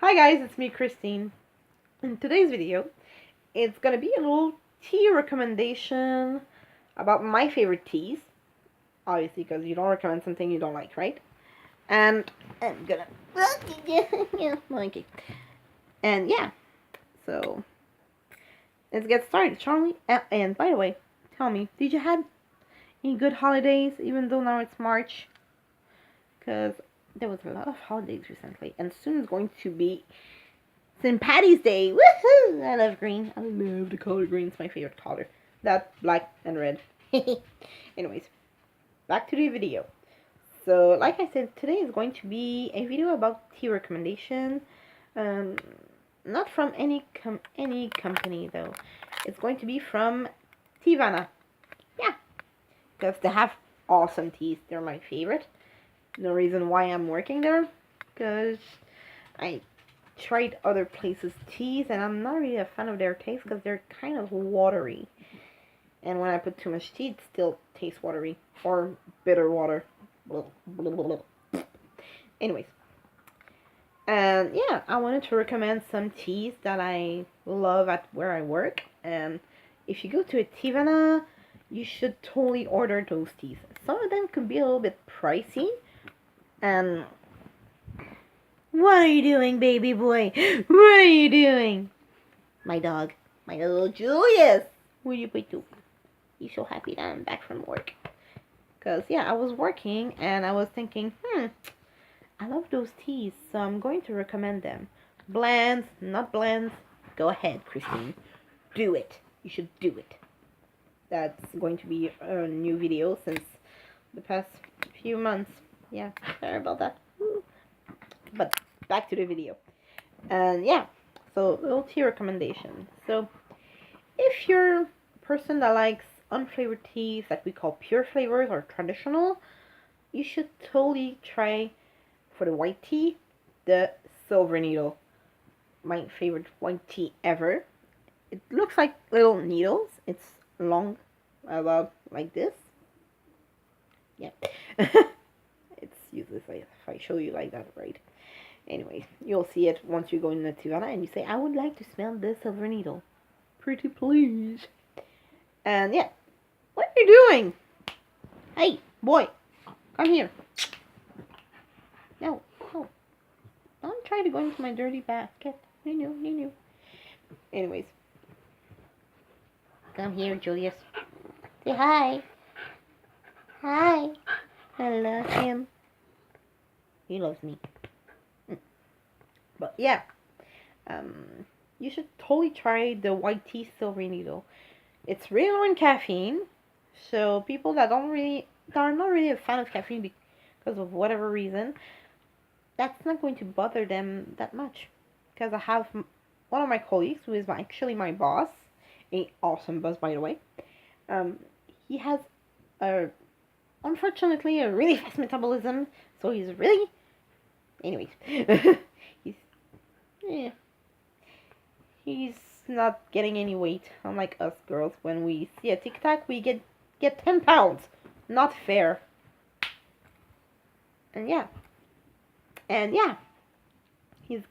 Hi guys, it's me Christine. In today's video, it's gonna be a little tea recommendation about my favorite teas. Obviously, because you don't recommend something you don't like, right? And I'm gonna monkey. And yeah, so let's get started, shall we? And by the way, tell me, did you have any good holidays? Even though now it's March, because there was a lot of holidays recently, and soon it's going to be St. Patty's Day. Woohoo! I love green. I love the color green. It's my favorite color. That, black, and red. Anyways, back to the video. So, like I said, today is going to be a video about tea recommendation. Um, not from any company though. It's going to be from Tivana. Yeah, because they have awesome teas. They're my favorite. No reason why I'm working there, because I tried other places' teas and I'm not really a fan of their taste because they're kind of watery. And when I put too much tea, it still tastes watery or bitter water. Anyways, and yeah, I wanted to recommend some teas that I love at where I work. And if you go to a Tivana, you should totally order those teas. Some of them could be a little bit pricey. And what are you doing, baby boy? What are you doing? My dog. My little Julius. What are you doing? He's so happy that I'm back from work. Because, yeah, I was working and I was thinking, I love those teas, so I'm going to recommend them. Blends, not blends. Go ahead, Christine. Do it. You should do it. That's going to be a new video since the past few months. Yeah, sorry about that. But back to the video. And yeah, so little tea recommendation. So if you're a person that likes unflavored teas that we call pure flavors or traditional, you should totally try, for the white tea, the Silver Needle. My favorite white tea ever. It looks like little needles. It's long, about like this. Yeah. It's useless if I show you like that, right? Anyways, you'll see it once you go in the Tivana and you say, I would like to smell this Silver Needle. Pretty please. And yeah, what are you doing? Hey, boy, come here. No, no. Don't try to go into my dirty basket. No. Anyways, come here, Julius. Say hi. Hi. I love him. He loves me. But yeah, you should totally try the white tea Silver Needle. It's really low in caffeine, so people that are not really a fan of caffeine because of whatever reason, that's not going to bother them that much. Because I have one of my colleagues who is actually my boss, a awesome boss by the way. He has unfortunately a really fast metabolism, so he's really, anyways, he's yeah. He's not getting any weight, unlike us girls. When we see a Tic Tac, we get 10 pounds. Not fair. And yeah, he's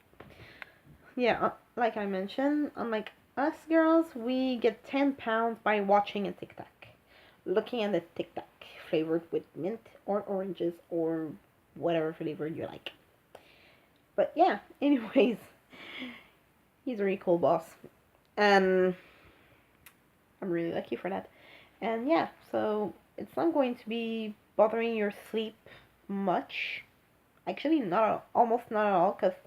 like I mentioned, unlike us girls, we get 10 pounds by watching a Tic Tac, looking at the Tic Tac flavored with mint or oranges or whatever flavor you like. But yeah, anyways. He's a really cool boss. And I'm really lucky for that. And yeah, so it's not going to be bothering your sleep much. Actually, almost not at all, because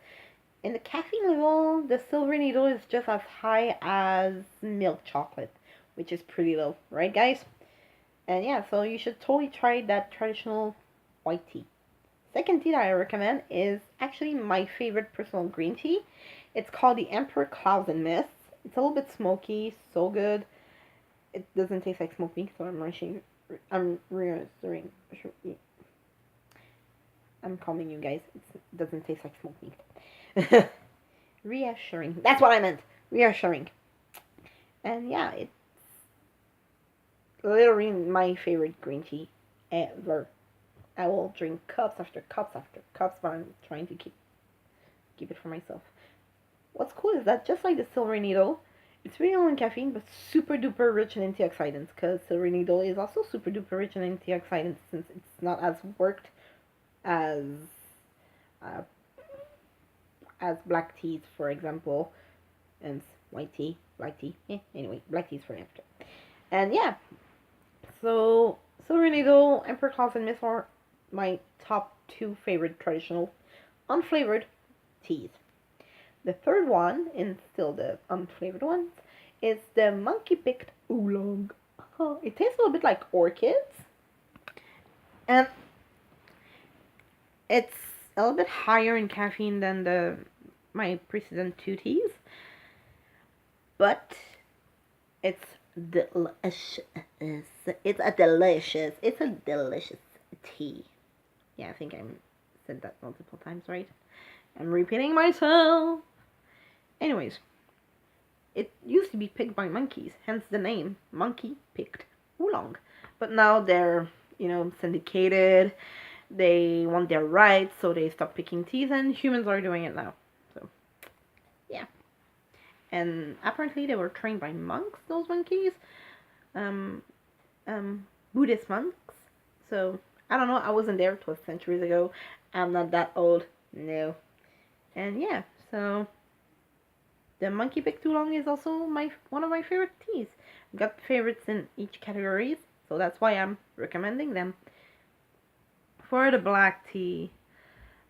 in the caffeine level, the Silver Needle is just as high as milk chocolate, which is pretty low, right guys? And yeah, so you should totally try that traditional white tea. Second tea that I recommend is actually my favorite personal green tea. It's called the Emperor Clouds and Mists. It's a little bit smoky, so good. It doesn't taste like smoked meat, so I'm reassuring. I'm calming you guys. It doesn't taste like smoked meat. Reassuring. That's what I meant. Reassuring. And yeah, it's literally my favorite green tea ever. I will drink cups after cups after cups, but I'm trying to keep it for myself. what's cool is that just like the Silver Needle, it's really low in caffeine but super duper rich in antioxidants. Because Silver Needle is also super duper rich in antioxidants since it's not as worked as uh, as black teas, for example, and white tea, black tea. Anyway, black teas for after. And yeah, so Silver Needle, Emperor Claus, and Mist are my top two favorite traditional unflavored teas. The third one, and still the unflavored ones, is the monkey picked oolong. Oh, it tastes a little bit like orchids, and it's a little bit higher in caffeine than the my precedent two teas, but it's delicious. It's a delicious tea. Yeah, I think I said that multiple times, right? I'm repeating myself. Anyways, it used to be picked by monkeys, hence the name, monkey picked oolong. But now they're, syndicated. They want their rights, so they stop picking teas, and humans are doing it now. So, yeah. And apparently they were trained by monks, those monkeys. Um, Buddhist monks. So, I don't know, I wasn't there, it was centuries ago. I'm not that old, no. And yeah, so the monkey picked oolong is also one of my favorite teas. I've got favorites in each categories, so that's why I'm recommending them. For the black tea,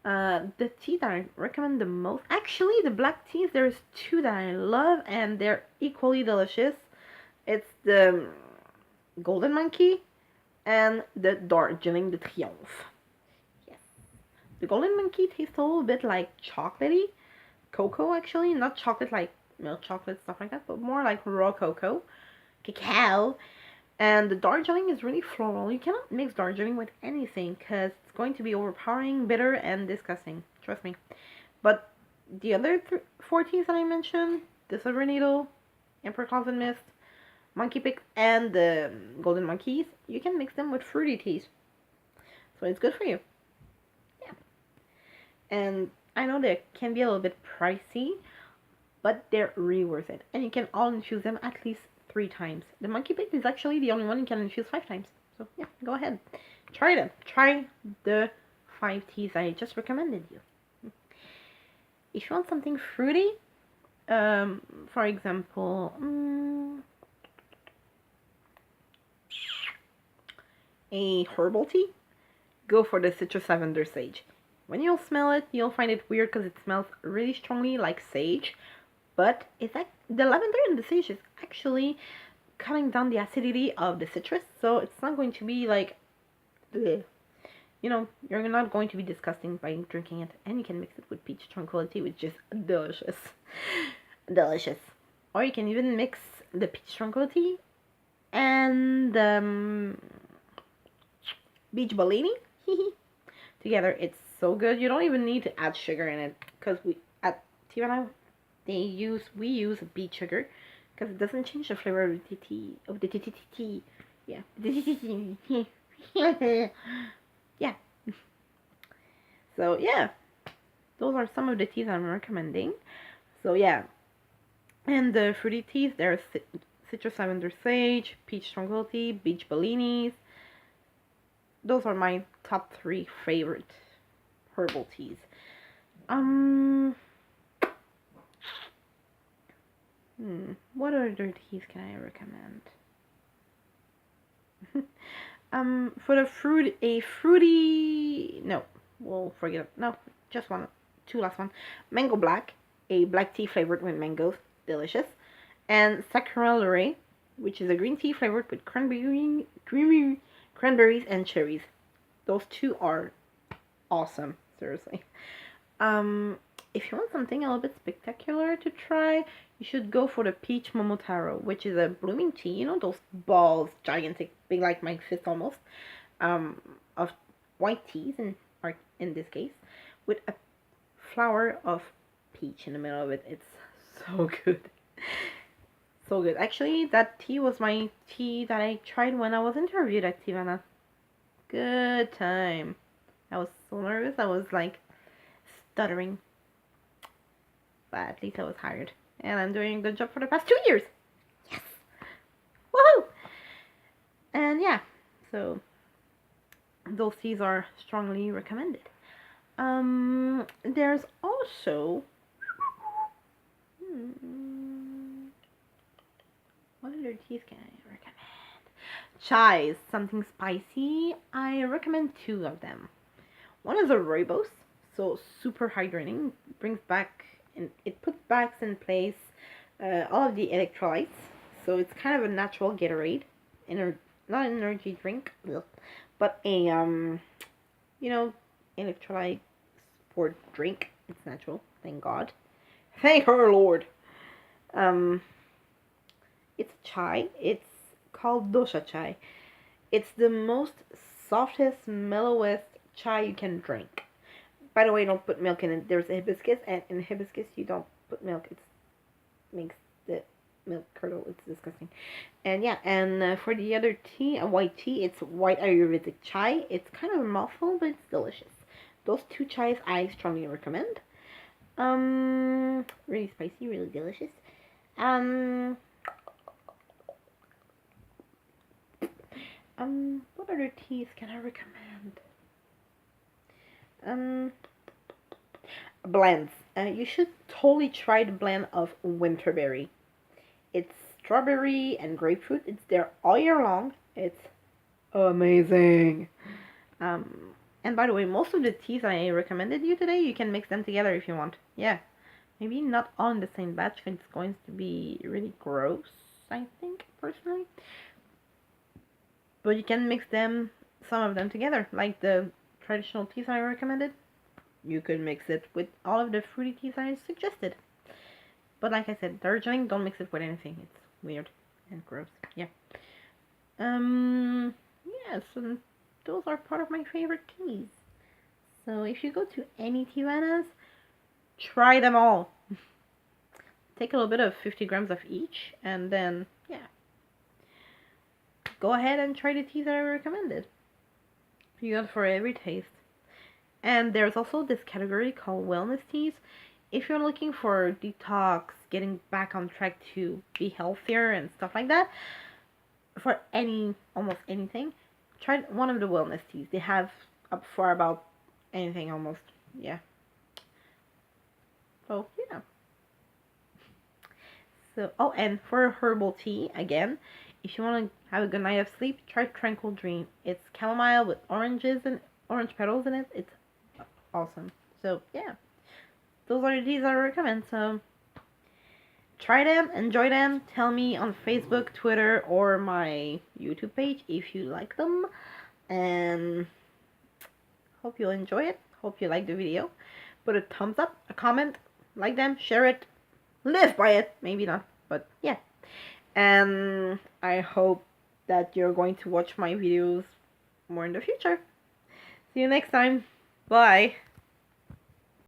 the tea that I recommend the most, actually the black teas, there's two that I love and they're equally delicious. It's the golden monkey and the Darjeeling de Triomphe. Yes, the golden monkey tastes a little bit like chocolatey, cocoa actually, not chocolate like milk chocolate, stuff like that, but more like raw cocoa, cacao. And the Darjeeling is really floral. You cannot mix Darjeeling with anything because it's going to be overpowering, bitter, and disgusting. Trust me. But the other four teas that I mentioned, the Silver Needle, Emperor Claus and Mist, Monkey Pick, and the Golden Monkeys, you can mix them with fruity teas. So it's good for you. Yeah. And I know they can be a little bit pricey, but they're really worth it. And you can all infuse them at least 3 times. The monkey pick is actually the only one you can infuse 5 times. So yeah, go ahead. Try them. Try the 5 teas I just recommended you. If you want something fruity, for example, a herbal tea, go for the citrus lavender sage. When you'll smell it, you'll find it weird because it smells really strongly like sage, but it's like the lavender and the sage is actually cutting down the acidity of the citrus, so it's not going to be like, bleh. You're not going to be disgusting by drinking it, and you can mix it with peach tranquility, which is delicious. Delicious. Or you can even mix the peach tranquility and beach bellini together. It's so good. You don't even need to add sugar in it, because we at Tivana we use beet sugar because it doesn't change the flavor of the tea. Yeah. Yeah. So yeah, those are some of the teas I'm recommending. So yeah, and the fruity teas, there's citrus lavender sage, peach tranquility, beach bellinis. Those are my top 3 favorite herbal teas. What other teas can I recommend? For the fruity, no, we'll forget it. No, just 2 last one. Mango black, a black tea flavored with mangoes, delicious. And Sakura Lore, which is a green tea flavored with cranberries and cherries. Those 2 are awesome, seriously. If you want something a little bit spectacular to try, you should go for the peach momotaro, which is a blooming tea. Those balls, gigantic, big like my fist almost, of white teas, in this case, with a flower of peach in the middle of it. It's so good. So good. Actually, that tea was my tea that I tried when I was interviewed at Tivana. Good time. I was so nervous. I was like stuttering. but at least I was hired. And I'm doing a good job for the past 2 years. Yes! Woohoo! And yeah, so those teas are strongly recommended. There's also what other teas can I recommend? Chais, something spicy. I recommend two of them. One is a rooibos, so super hydrating, brings back and it puts back in place all of the electrolytes. So it's kind of a natural Gatorade, not an energy drink, but a you know, electrolyte sport drink. It's natural, thank God, thank our Lord. Um, it's chai. It's called dosha chai. It's the most softest, mellowest chai you can drink. By the way, don't put milk in it. There's hibiscus, and in hibiscus you don't put milk. It makes the milk curdle. It's disgusting. And yeah, and for the other tea, a white tea, it's white Ayurvedic chai. It's kind of a mouthful, but it's delicious. Those two chais I strongly recommend. Really spicy, really delicious. What other teas can I recommend? Blends. You should totally try the blend of Winterberry. It's strawberry and grapefruit. It's there all year long. It's amazing. And by the way, most of the teas I recommended you today, you can mix them together if you want. Yeah. Maybe not all in the same batch because it's going to be really gross, I think, personally. But you can mix them, some of them together, like the traditional teas I recommended. You could mix it with all of the fruity teas I suggested. But like I said, Darjeeling, don't mix it with anything. It's weird and gross. Yeah. Yeah, so those are part of my favorite teas. So if you go to any Tivanas, try them all. Take a little bit of 50 grams of each, and then, yeah. Go ahead and try the teas that I recommended. You got for every taste. And there's also this category called wellness teas. If you're looking for detox, getting back on track to be healthier and stuff like that, for almost anything, try one of the wellness teas. They have up for about anything almost. Yeah. So, yeah. So, oh, and for herbal tea, again, if you want to have a good night of sleep, try Tranquil Dream. It's chamomile with orange petals in it. It's awesome. So, yeah. Those are the teas I recommend. So, try them, enjoy them. Tell me on Facebook, Twitter, or my YouTube page if you like them. And hope you'll enjoy it. Hope you like the video. Put a thumbs up, a comment, like them, share it, live by it. Maybe not, but yeah. And I hope that you're going to watch my videos more in the future. See you next time. Bye.